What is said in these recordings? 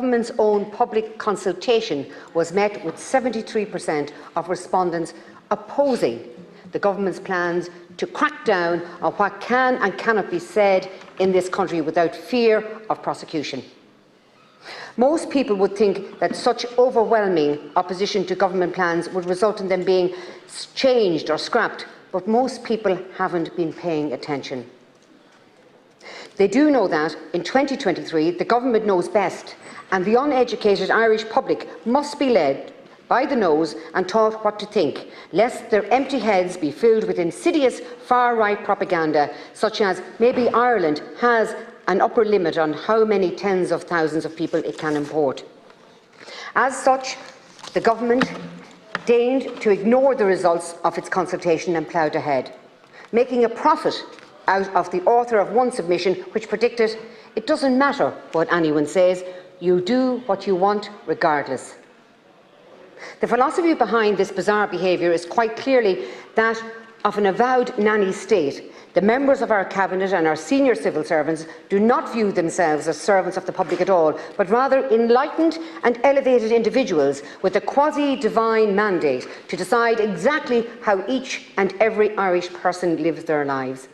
government's own public consultation was met with 73% of respondents opposing the government's plans to crack down on what can and cannot be said in this country without fear of prosecution. Most people would think that such overwhelming opposition to government plans would result in them being changed or scrapped, but most people haven't been paying attention. They do know that in 2023 the government knows best, and the uneducated Irish public must be led by the nose and taught what to think, lest their empty heads be filled with insidious far-right propaganda, such as maybe Ireland has an upper limit on how many tens of thousands of people it can import. As such, the government deigned to ignore the results of its consultation and ploughed ahead, making a profit out of the author of one submission which predicted, "It doesn't matter what anyone says, you do what you want regardless." The philosophy behind this bizarre behaviour is quite clearly that of an avowed nanny state. The members of our cabinet and our senior civil servants do not view themselves as servants of the public at all, but rather enlightened and elevated individuals with a quasi-divine mandate to decide exactly how each and every Irish person lives their lives.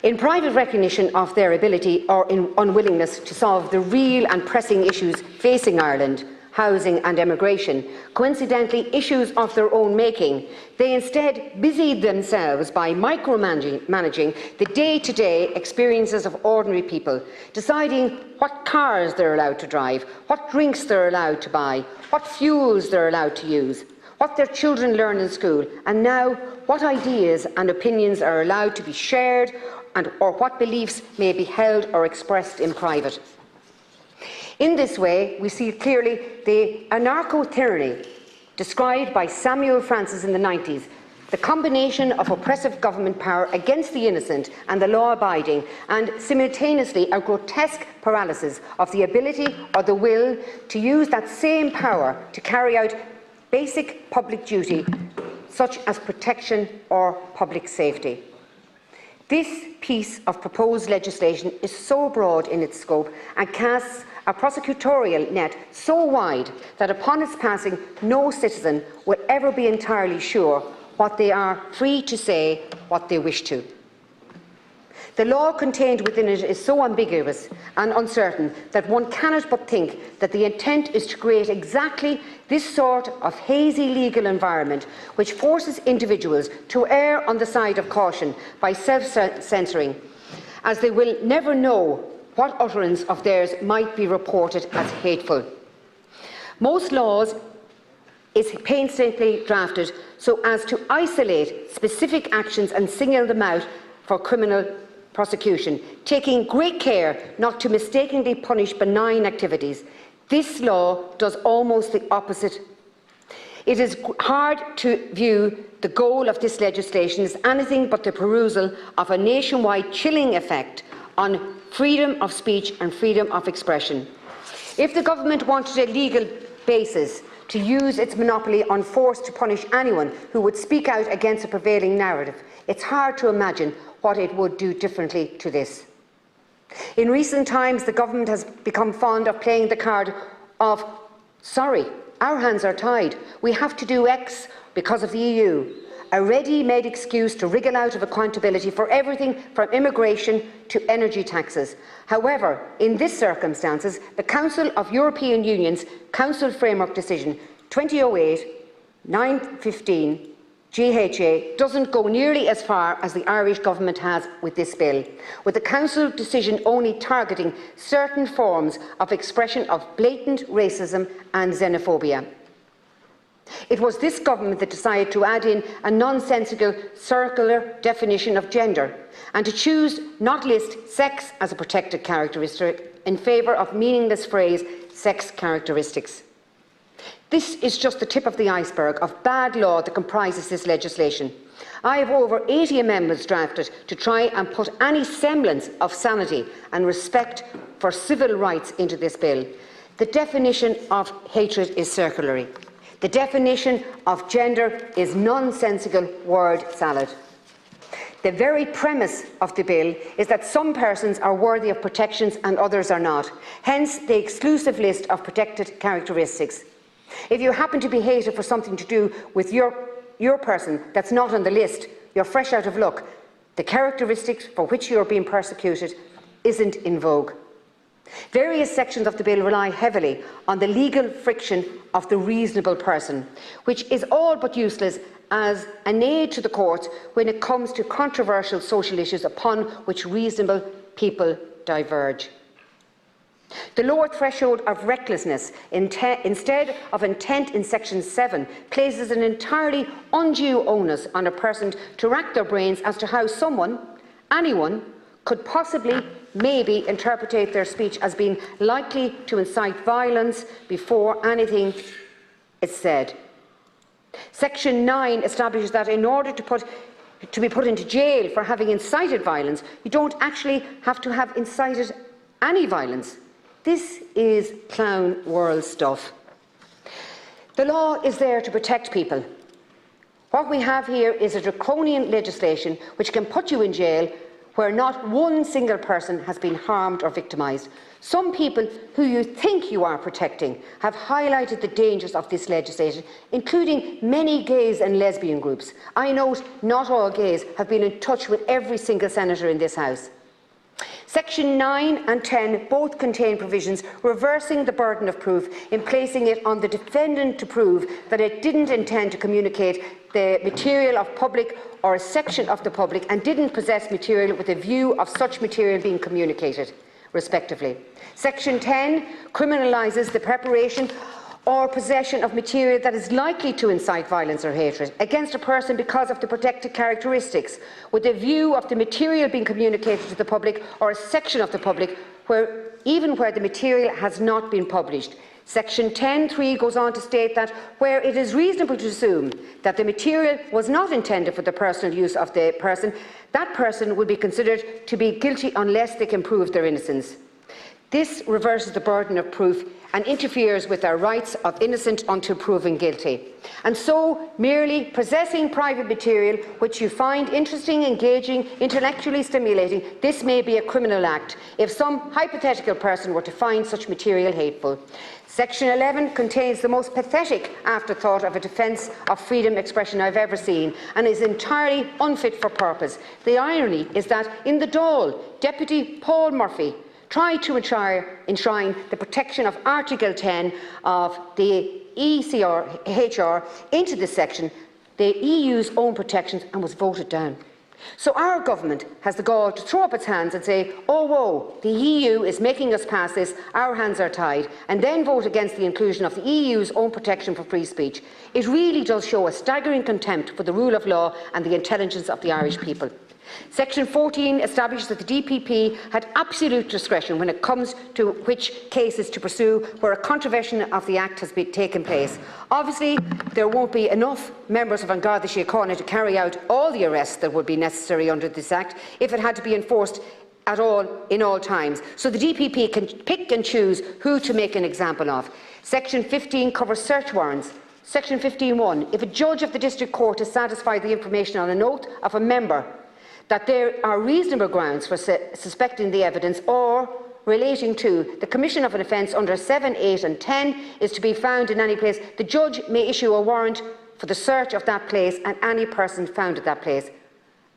In private recognition of their ability or in unwillingness to solve the real and pressing issues facing Ireland, housing and emigration, coincidentally issues of their own making, they instead busied themselves by micromanaging the day-to-day experiences of ordinary people, deciding what cars they're allowed to drive, what drinks they're allowed to buy, what fuels they're allowed to use, what their children learn in school, and now what ideas and opinions are allowed to be shared or what beliefs may be held or expressed in private. In this way, we see clearly the anarcho-tyranny described by Samuel Francis in the 90s, the combination of oppressive government power against the innocent and the law-abiding, and simultaneously a grotesque paralysis of the ability or the will to use that same power to carry out basic public duty, such as protection or public safety. This piece of proposed legislation is so broad in its scope and casts a prosecutorial net so wide that upon its passing no citizen will ever be entirely sure what they are free to say what they wish to. The law contained within it is so ambiguous and uncertain that one cannot but think that the intent is to create exactly this sort of hazy legal environment which forces individuals to err on the side of caution by self-censoring, as they will never know what utterance of theirs might be reported as hateful. Most laws is painstakingly drafted so as to isolate specific actions and single them out for criminal prosecution, taking great care not to mistakenly punish benign activities. This law does almost the opposite. It is hard to view the goal of this legislation as anything but the perusal of a nationwide chilling effect on freedom of speech and freedom of expression. If the government wanted a legal basis to use its monopoly on force to punish anyone who would speak out against a prevailing narrative, it's hard to imagine what it would do differently to this. In recent times, the government has become fond of playing the card of, sorry, our hands are tied, we have to do X because of the EU, a ready-made excuse to wriggle out of accountability for everything from immigration to energy taxes. However, in these circumstances, the Council of European Union's Council Framework Decision 2008-915 GHA doesn't go nearly as far as the Irish government has with this bill, with the Council decision only targeting certain forms of expression of blatant racism and xenophobia. It was this government that decided to add in a nonsensical circular definition of gender and to choose not list sex as a protected characteristic in favour of meaningless phrase sex characteristics. This is just the tip of the iceberg of bad law that comprises this legislation. I have over 80 amendments drafted to try and put any semblance of sanity and respect for civil rights into this bill. The definition of hatred is circular. The definition of gender is nonsensical word salad. The very premise of the bill is that some persons are worthy of protections and others are not, hence the exclusive list of protected characteristics. If you happen to be hated for something to do with your person that's not on the list, you're fresh out of luck. The characteristics for which you're being persecuted isn't in vogue. Various sections of the bill rely heavily on the legal friction of the reasonable person, which is all but useless as an aid to the courts when it comes to controversial social issues upon which reasonable people diverge. The lower threshold of recklessness instead of intent in Section 7 places an entirely undue onus on a person to rack their brains as to how anyone, could possibly maybe interpret their speech as being likely to incite violence before anything is said. Section 9 establishes that in order to be put into jail for having incited violence, you don't actually have to have incited any violence. This is clown world stuff. The law is there to protect people. What we have here is a draconian legislation which can put you in jail where not one single person has been harmed or victimised. Some people who you think you are protecting have highlighted the dangers of this legislation, including many gays and lesbian groups. I note not all gays have been in touch with every single senator in this House. Section 9 and 10 both contain provisions reversing the burden of proof in placing it on the defendant to prove that it didn't intend to communicate the material of public or a section of the public and didn't possess material with a view of such material being communicated, respectively. Section 10 criminalises the preparation or possession of material that is likely to incite violence or hatred against a person because of the protected characteristics, with a view of the material being communicated to the public or a section of the public, even where the material has not been published. Section 10(3) goes on to state that where it is reasonable to assume that the material was not intended for the personal use of the person, that person will be considered to be guilty unless they can prove their innocence. This reverses the burden of proof and interferes with our rights of innocent until proven guilty. And so, merely possessing private material which you find interesting, engaging, intellectually stimulating, this may be a criminal act if some hypothetical person were to find such material hateful. Section 11 contains the most pathetic afterthought of a defence of freedom expression I've ever seen and is entirely unfit for purpose. The irony is that in the Dáil, Deputy Paul Murphy tried to enshrine the protection of Article 10 of the ECHR into this section, the EU's own protections, and was voted down. So our government has the gall to throw up its hands and say, oh whoa, the EU is making us pass this, our hands are tied, and then vote against the inclusion of the EU's own protection for free speech. It really does show a staggering contempt for the rule of law and the intelligence of the Irish people. Section 14 establishes that the DPP had absolute discretion when it comes to which cases to pursue where a contravention of the Act has taken place. Obviously, there won't be enough members of An Garda Síochána to carry out all the arrests that would be necessary under this Act if it had to be enforced at all in all times. So the DPP can pick and choose who to make an example of. Section 15 covers search warrants. Section 15(1), if a judge of the District Court has satisfied the information on an oath of a member that there are reasonable grounds for suspecting the evidence or relating to the commission of an offence under 7, 8 and 10 is to be found in any place, the judge may issue a warrant for the search of that place and any person found at that place.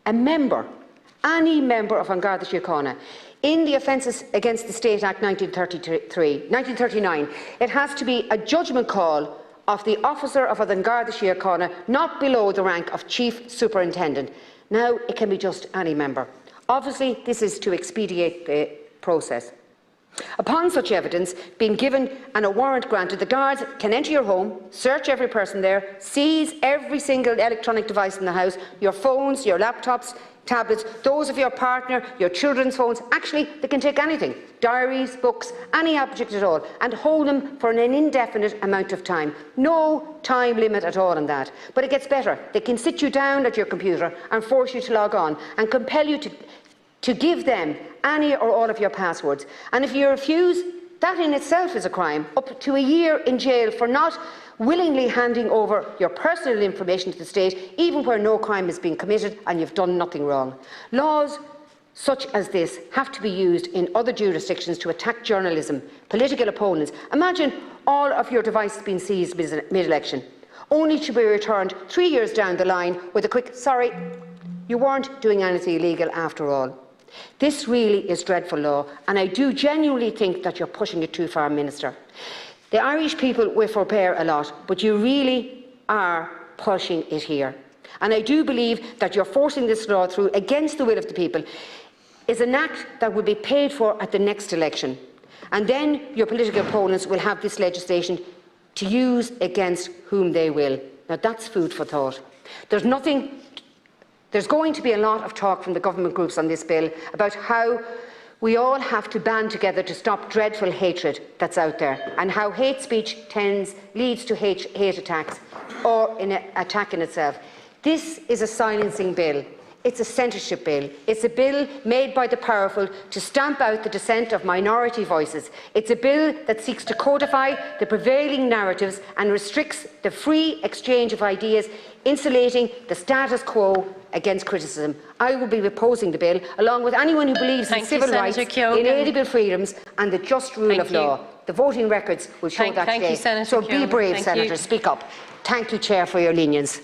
Any member of An Garda Síochána, in the Offences Against the State Act 1939, it has to be a judgment call of the officer of An Garda Síochána not below the rank of Chief Superintendent. Now, it can be just any member. Obviously, this is to expedite the process. Upon such evidence being given and a warrant granted, the guards can enter your home, search every person there, seize every single electronic device in the house, your phones, your laptops, tablets, those of your partner, your children's phones. Actually, they can take anything, diaries, books, any object at all, and hold them for an indefinite amount of time. No time limit at all on that. But it gets better. They can sit you down at your computer and force you to log on and compel you to give them any or all of your passwords. And if you refuse, That in itself is a crime, up to a year in jail for not willingly handing over your personal information to the state, even where no crime has been committed and you've done nothing wrong. Laws such as this have to be used in other jurisdictions to attack journalism, political opponents. Imagine all of your devices being seized mid-election, only to be returned 3 years down the line with a quick, sorry, you weren't doing anything illegal after all. This really is dreadful law, and I do genuinely think that you're pushing it too far, Minister. The Irish people will forbear a lot, but you really are pushing it here. And I do believe that you're forcing this law through against the will of the people is an act that will be paid for at the next election. And then your political opponents will have this legislation to use against whom they will. Now that's food for thought. There's going to be a lot of talk from the government groups on this bill about how we all have to band together to stop dreadful hatred that's out there, and how hate speech leads to hate attacks or an attack in itself. This is a silencing bill. It's a censorship bill. It's a bill made by the powerful to stamp out the dissent of minority voices. It's a bill that seeks to codify the prevailing narratives and restricts the free exchange of ideas, insulating the status quo against criticism. I will be opposing the bill, along with anyone who believes in civil rights, inalienable freedoms and the just rule of law. The voting records will show that today. So be brave, Senator. Speak up. Thank you, Chair, for your lenience.